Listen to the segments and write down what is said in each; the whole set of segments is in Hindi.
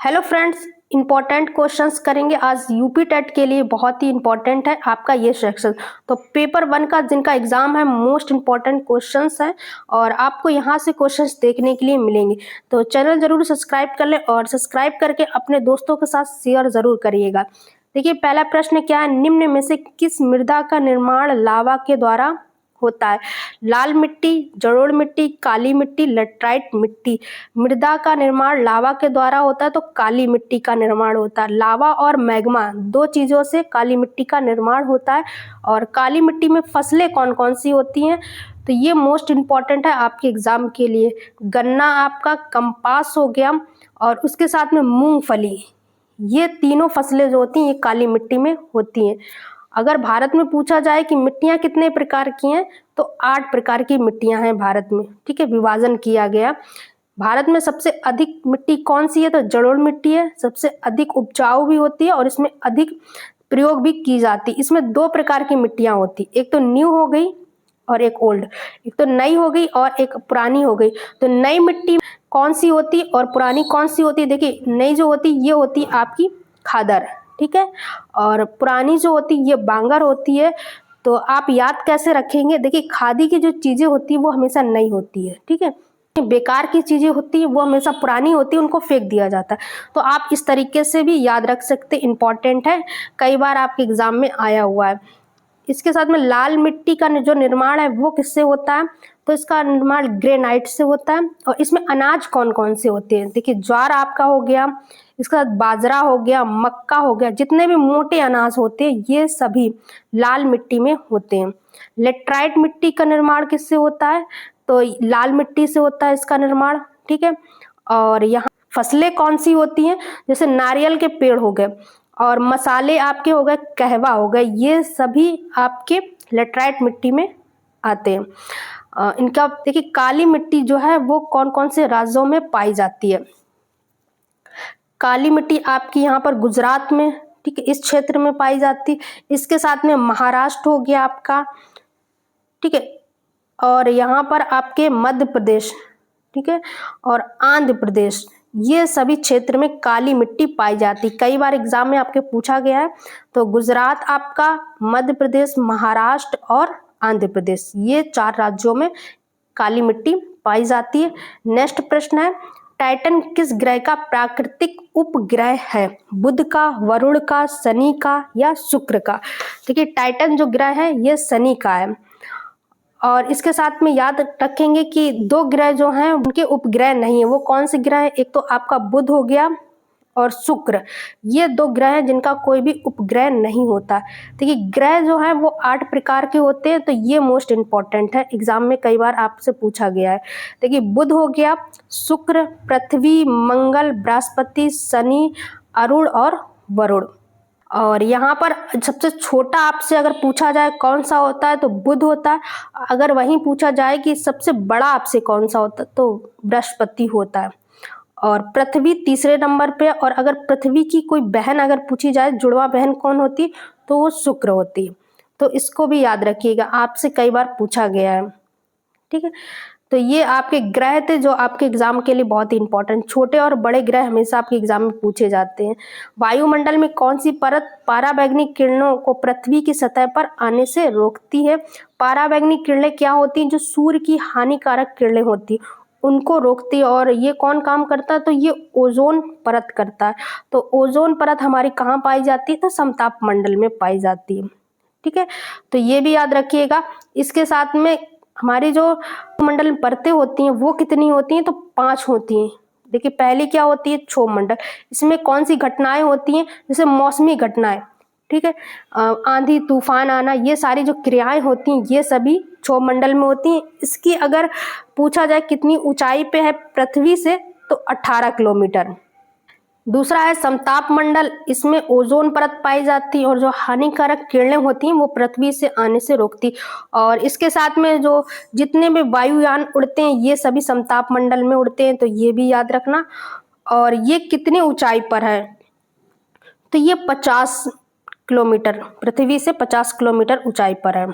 हेलो फ्रेंड्स, इंपॉर्टेंट क्वेश्चंस करेंगे आज यूपी टेट के लिए। बहुत ही इंपॉर्टेंट है आपका ये सेक्शन। तो पेपर 1 का जिनका एग्जाम है, मोस्ट इंपॉर्टेंट क्वेश्चंस है और आपको यहाँ से क्वेश्चंस देखने के लिए मिलेंगे। तो चैनल जरूर सब्सक्राइब कर ले और सब्सक्राइब करके अपने दोस्तों के साथ शेयर जरूर करिएगा। देखिए, पहला प्रश्न क्या है, निम्न में से किस मृदा का निर्माण लावा के द्वारा होता है? लाल मिट्टी, जलोढ़ मिट्टी, काली मिट्टी, लेटराइट मिट्टी। मृदा का निर्माण लावा के द्वारा होता है तो काली मिट्टी का निर्माण होता है। लावा और मैग्मा दो चीजों से काली मिट्टी का निर्माण होता है। और काली मिट्टी में फसलें कौन कौन सी होती हैं? तो ये मोस्ट इंपॉर्टेंट है आपके एग्जाम के लिए। गन्ना आपका, कम्पास हो गया और उसके साथ में मूंगफली। ये तीनों फसलें जो होती हैं ये काली मिट्टी में होती हैं। अगर भारत में पूछा जाए कि मिट्टियां कितने प्रकार की हैं, तो 8 प्रकार की मिट्टियां हैं भारत में। ठीक है, विभाजन किया गया। भारत में सबसे अधिक मिट्टी कौन सी है? तो जलोढ़ मिट्टी है। सबसे अधिक उपजाऊ भी होती है और इसमें अधिक प्रयोग भी की जाती है। इसमें 2 प्रकार की मिट्टियां होती, एक तो न्यू हो गई और एक ओल्ड। एक तो नई हो गई और एक पुरानी हो गई। तो नई मिट्टी कौन सी होती और पुरानी कौन सी होती? देखिए, नई जो होती ये होती आपकी खादर, ठीक है, और पुरानी जो होती ये बांगर होती है। तो आप याद कैसे रखेंगे? देखिए, खादी की जो चीजें होती है वो हमेशा नई होती है, ठीक है। बेकार की चीजें होती है वो हमेशा पुरानी होती है, उनको फेंक दिया जाता है। तो आप इस तरीके से भी याद रख सकते, इंपॉर्टेंट है, कई बार आपके एग्जाम में आया हुआ है। इसके साथ में लाल मिट्टी का जो निर्माण है वो किससे होता है? तो इसका निर्माण ग्रेनाइट से होता है। और इसमें अनाज कौन कौन से होते हैं? देखिए, ज्वार आपका हो गया, इसके साथ बाजरा हो गया, मक्का हो गया, जितने भी मोटे अनाज होते हैं ये सभी लाल मिट्टी में होते हैं। लेटराइट मिट्टी का निर्माण किससे होता है? तो लाल मिट्टी से होता है इसका निर्माण, ठीक है। और यहाँ फसलें कौन सी होती हैं? जैसे नारियल के पेड़ हो गए और मसाले आपके हो गए, कहवा हो गए, ये सभी आपके लेटराइट मिट्टी में आते हैं। इनका देखिए, काली मिट्टी जो है वो कौन कौन से राज्यों में पाई जाती है? काली मिट्टी आपकी यहाँ पर गुजरात में, ठीक है, इस क्षेत्र में पाई जाती। इसके साथ में महाराष्ट्र हो गया आपका, ठीक है, और यहाँ पर आपके मध्य प्रदेश, ठीक है, और आंध्र प्रदेश, ये सभी क्षेत्र में काली मिट्टी पाई जाती। कई बार एग्जाम में आपके पूछा गया है। तो गुजरात आपका, मध्य प्रदेश, महाराष्ट्र और आंध्र प्रदेश, ये 4 राज्यों में काली मिट्टी पाई जाती है। नेक्स्ट प्रश्न है, टाइटन किस ग्रह का प्राकृतिक उपग्रह है? बुध का, वरुण का, शनि का या शुक्र का? देखिए, टाइटन जो ग्रह है ये शनि का है। और इसके साथ में याद रखेंगे कि 2 ग्रह जो हैं उनके उपग्रह नहीं है। वो कौन से ग्रह है? एक तो आपका बुध हो गया और शुक्र, ये 2 ग्रह हैं जिनका कोई भी उपग्रह नहीं होता। देखिए, ग्रह जो है वो 8 प्रकार के होते हैं, तो ये मोस्ट इंपॉर्टेंट है, एग्जाम में कई बार आपसे पूछा गया है। देखिए, बुध हो गया, शुक्र, पृथ्वी, मंगल, बृहस्पति, शनि, अरुण और वरुण। और यहाँ पर सबसे छोटा आपसे अगर पूछा जाए कौन सा होता है तो बुध होता है। अगर वहीं पूछा जाए कि सबसे बड़ा आपसे कौन सा होता है तो बृहस्पति होता है। और पृथ्वी तीसरे नंबर पे। और अगर पृथ्वी की कोई बहन अगर पूछी जाए, जुड़वा बहन कौन होती है, तो वो शुक्र होती है। तो इसको भी याद रखिएगा, आपसे कई बार पूछा गया है, ठीक है। तो ये आपके ग्रह थे जो आपके एग्जाम के लिए बहुत ही इंपॉर्टेंट। छोटे और बड़े ग्रह हमेशा आपके एग्जाम में पूछे जाते हैं। वायुमंडल में कौन सी परत पराबैंगनी किरणों को पृथ्वी की सतह पर आने से रोकती है? पराबैंगनी किरणें क्या होती हैं? जो सूर्य की हानिकारक किरणें होती हैं उनको रोकती है। और ये कौन काम करता है? तो ये ओजोन परत करता है। तो ओजोन परत हमारी कहाँ पाई जाती है? तो समताप मंडल में पाई जाती है, ठीक है। तो ये भी याद रखिएगा। इसके साथ में हमारी जो मंडल में परतें होती हैं वो कितनी होती हैं? तो 5 होती हैं। देखिए, पहली क्या होती है? क्षोभ मंडल। इसमें कौन सी घटनाएं होती हैं? जैसे मौसमी घटनाएं, ठीक है, आंधी तूफान आना, ये सारी जो क्रियाएं होती हैं ये सभी क्षोभ मंडल में होती हैं। इसकी अगर पूछा जाए कितनी ऊंचाई पे है पृथ्वी से, तो 18 किलोमीटर। दूसरा है समताप मंडल, इसमें ओजोन परत पाई जाती है और जो हानिकारक किरणें होती हैं वो पृथ्वी से आने से रोकती। और इसके साथ में जो जितने भी वायुयान उड़ते हैं ये सभी समताप मंडल में उड़ते हैं, तो ये भी याद रखना। और ये कितनी ऊंचाई पर है? तो ये 50 किलोमीटर, पृथ्वी से 50 किलोमीटर ऊंचाई पर है,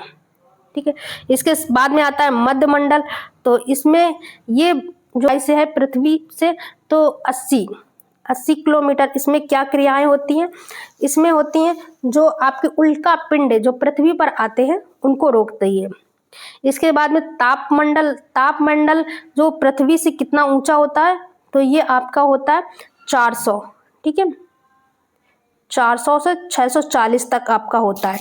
ठीक है। इसके बाद में आता है मध्य मंडल। तो इसमें ये जो ऐसे है पृथ्वी से तो 80 80 किलोमीटर। इसमें क्या क्रियाएं होती हैं? इसमें होती हैं जो आपके उल्का पिंड जो पृथ्वी पर आते हैं उनको रोकती है। इसके बाद में तापमंडल जो पृथ्वी से कितना ऊंचा होता है, तो ये आपका होता है 400, ठीक है, 400 से 640 तक आपका होता है,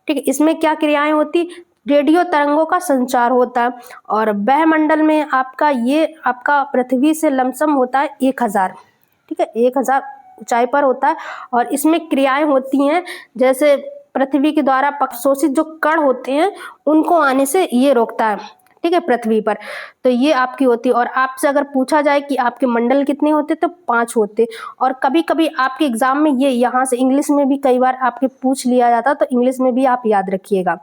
ठीक है। इसमें क्या क्रियाएं होती? रेडियो तरंगों का संचार होता है। और वायुमंडल में आपका पृथ्वी से लमसम होता है 1000, ठीक है, 1000 ऊंचाई पर होता है। और इसमें क्रियाएं होती हैं जैसे पृथ्वी के द्वारा अवशोषित जो कण होते हैं उनको आने से ये रोकता है, ठीक है, पृथ्वी पर। तो ये आपकी होती है। और आपसे अगर पूछा जाए कि आपके मंडल कितने होते, तो 5 होते। और कभी कभी आपके एग्जाम में ये यहाँ से इंग्लिश में भी कई बार आपके पूछ लिया जाता, तो इंग्लिश में भी आप याद रखिएगा।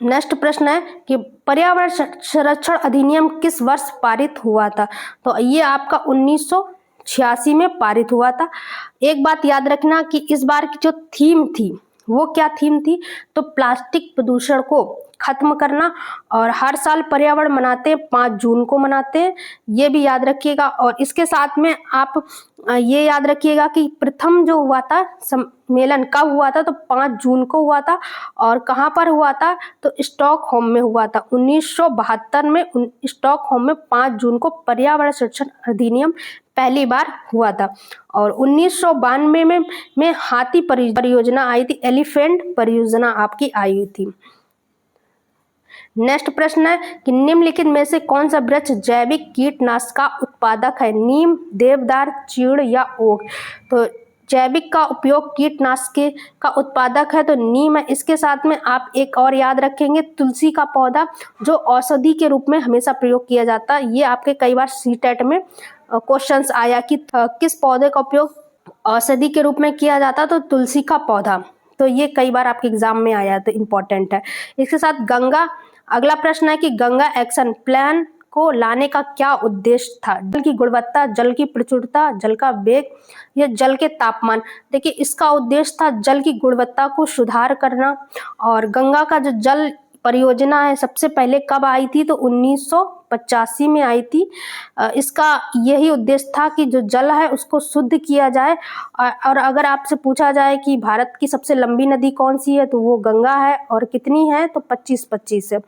नेक्स्ट प्रश्न है कि पर्यावरण संरक्षण अधिनियम किस वर्ष पारित हुआ था? तो ये आपका 1986 में पारित हुआ था। एक बात याद रखना कि इस बार की जो थीम थी वो क्या थीम थी? तो प्लास्टिक प्रदूषण को खत्म करना। और हर साल पर्यावरण मनाते हैं, 5 जून को मनाते हैं, ये भी याद रखिएगा। और इसके साथ में आप ये याद रखिएगा कि प्रथम जो हुआ था सम्मेलन कब हुआ था? तो 5 जून को हुआ था। और कहाँ पर हुआ था? तो स्टॉकहोम में हुआ था। 1972 में स्टॉकहोम में 5 जून को पर्यावरण संरक्षण अधिनियम पहली बार हुआ था। और 1992 में हाथी परियोजना आई थी, एलिफेंट परियोजना आपकी आई थी। नेक्स्ट प्रश्न है कि निम्नलिखित में से कौन सा वृक्ष जैविक कीटनाशक का उत्पादक है? नीम, देवदार, चीड़ या ओक? तो जैविक का उपयोग कीटनाशक का उत्पादक है तो नीम है। इसके साथ में आप एक और याद रखेंगे, तुलसी का पौधा जो औषधि के रूप में हमेशा प्रयोग किया जाता है। ये आपके कई बार सीटेट में क्वेश्चंस आया कि किस पौधे का उपयोग औषधि के रूप में किया जाता, तो तुलसी का पौधा। तो ये कई बार आपके एग्जाम में आया, तो इम्पोर्टेंट है। इसके साथ गंगा, अगला प्रश्न है कि गंगा एक्शन प्लान को लाने का क्या उद्देश्य था? जल की गुणवत्ता, जल की प्रचुरता, जल का वेग या जल के तापमान? देखिए, इसका उद्देश्य था जल की गुणवत्ता को सुधार करना। और गंगा का जो जल परियोजना है सबसे पहले कब आई थी? तो 1985 में आई थी। इसका यही उद्देश्य था कि जो जल है उसको शुद्ध किया जाए। और अगर आपसे पूछा जाए कि भारत की सबसे लंबी नदी कौन सी है, तो वो गंगा है। और कितनी है? तो 25 है।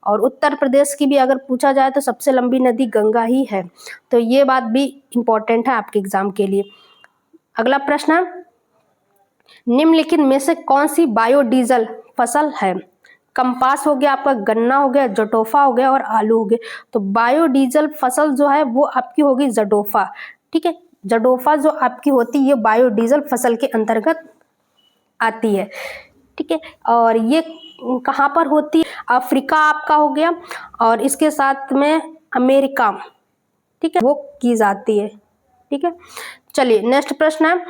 और उत्तर प्रदेश की भी अगर पूछा जाए तो सबसे लंबी नदी गंगा ही है। तो ये बात भी इम्पोर्टेंट है आपके एग्जाम के लिए। अगला प्रश्न है, निम्नलिखित में से कौन सी बायोडीजल फसल है? कंपास हो गया, आपका गन्ना हो गया, जटोफा हो गया और आलू हो गया। तो बायोडीजल फसल जो है वो आपकी होगी जटोफा, ठीक है। जटोफा जो आपकी होती है ये बायोडीजल फसल के अंतर्गत आती है, ठीक है। और ये कहाँ पर होती है? अफ्रीका आपका हो गया और इसके साथ में अमेरिका, ठीक है, वो की जाती है, ठीक है। चलिए नेक्स्ट प्रश्न है,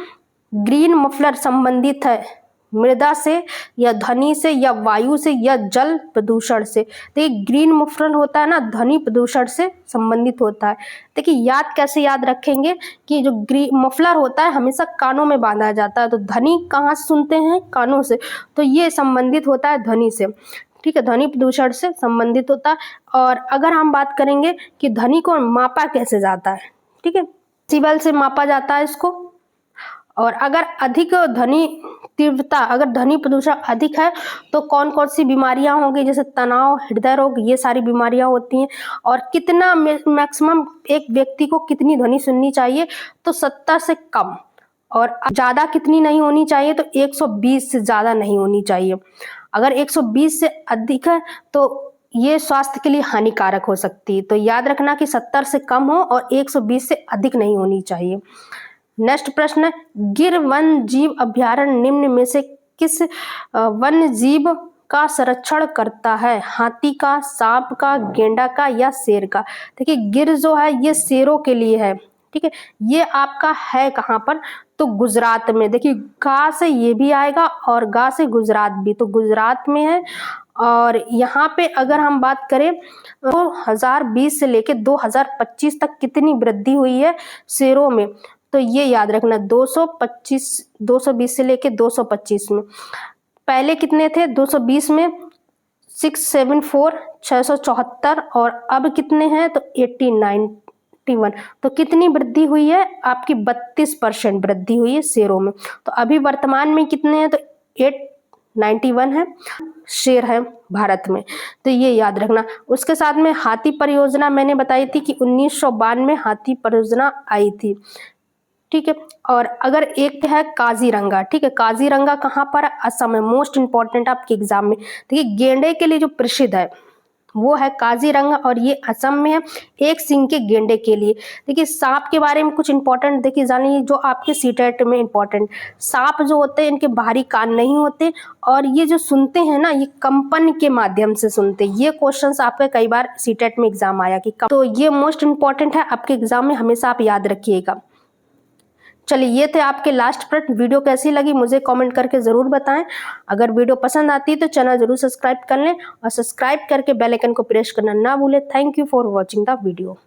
ग्रीन मफलर संबंधित है मृदा से या ध्वनि से या वायु से या जल प्रदूषण से? देखिए, ग्रीन मफलर होता है ना, ध्वनि प्रदूषण से संबंधित होता है। देखिए, याद कैसे याद रखेंगे कि जो ग्रीन मफलर होता है हमेशा कानों में बांधा जाता है, तो ध्वनि कहाँ से सुनते हैं? कानों से। तो ये संबंधित होता है ध्वनि से, ठीक है, ध्वनि प्रदूषण से संबंधित होता है। और अगर हम बात करेंगे कि ध्वनि को मापा कैसे जाता है, ठीक है, डेसिबल से मापा जाता है इसको। और अगर अधिक ध्वनि तीव्रता, अगर ध्वनि प्रदूषण अधिक है तो कौन कौन सी बीमारियां होंगी? जैसे तनाव, हृदय रोग, ये सारी बीमारियां होती हैं। और कितना मैक्सिमम एक व्यक्ति को कितनी ध्वनि सुननी चाहिए? तो 70 से कम। और ज़्यादा कितनी नहीं होनी चाहिए? तो 120 से ज़्यादा नहीं होनी चाहिए। अगर 120 से अधिक है तो ये स्वास्थ्य के लिए हानिकारक हो सकती है। तो याद रखना कि 70 से कम हो और 120 से अधिक नहीं होनी चाहिए। नेक्स्ट प्रश्न है, गिर वन जीव अभयारण्य निम्न में से किस वन्य जीव का संरक्षण करता है? हाथी का, सांप का, गेंडा का या शेर का? देखिए, गिर जो है ये शेरों के लिए है, ठीक है। ये आपका है कहाँ पर? तो गुजरात में। देखिए, गा से ये भी आएगा और गा से गुजरात भी, तो गुजरात में है। और यहाँ पे अगर हम बात करें 2020 से लेकर 2025 तक कितनी वृद्धि हुई है शेरों में? तो ये याद रखना, 220 से लेके 225 में। पहले कितने थे? 220 में 674 674 और अब कितने हैं? तो 89, 41। तो कितनी वृद्धि हुई है आपकी? 32% वृद्धि हुई है शेयरों में। तो अभी वर्तमान में कितने हैं? तो 891 है शेयर है भारत में, तो ये याद रखना। उसके साथ में हाथी परियोजना मैंने बताई थी कि 1992 में हाथी परियोजना आई थी, ठीक है। और अगर एक है काजीरंगा, ठीक है, काजीरंगा कहाँ पर? असम है। मोस्ट इंपॉर्टेंट आपके एग्जाम में देखिए, गेंडे के लिए जो प्रसिद्ध है वो है काजीरंगा, और ये असम में है, एक सिंह के गेंडे के लिए। देखिए सांप के बारे में कुछ इंपॉर्टेंट देखिए जानिए, जो आपके सीटेट में इंपॉर्टेंट, सांप जो होते हैं इनके बाहरी कान नहीं होते, और ये जो सुनते हैं ना, ये कंपन के माध्यम से सुनते हैं। ये क्वेश्चंस आपके कई बार सीटेट में एग्जाम आया कि तो ये मोस्ट इंपॉर्टेंट है आपके एग्जाम में, हमेशा आप याद रखिएगा। चलिए ये थे आपके लास्ट प्रश्न। वीडियो कैसी लगी मुझे कमेंट करके ज़रूर बताएं। अगर वीडियो पसंद आती है तो चैनल ज़रूर सब्सक्राइब कर लें, और सब्सक्राइब करके बेल आइकन को प्रेस करना ना भूलें। Thank you for watching the video.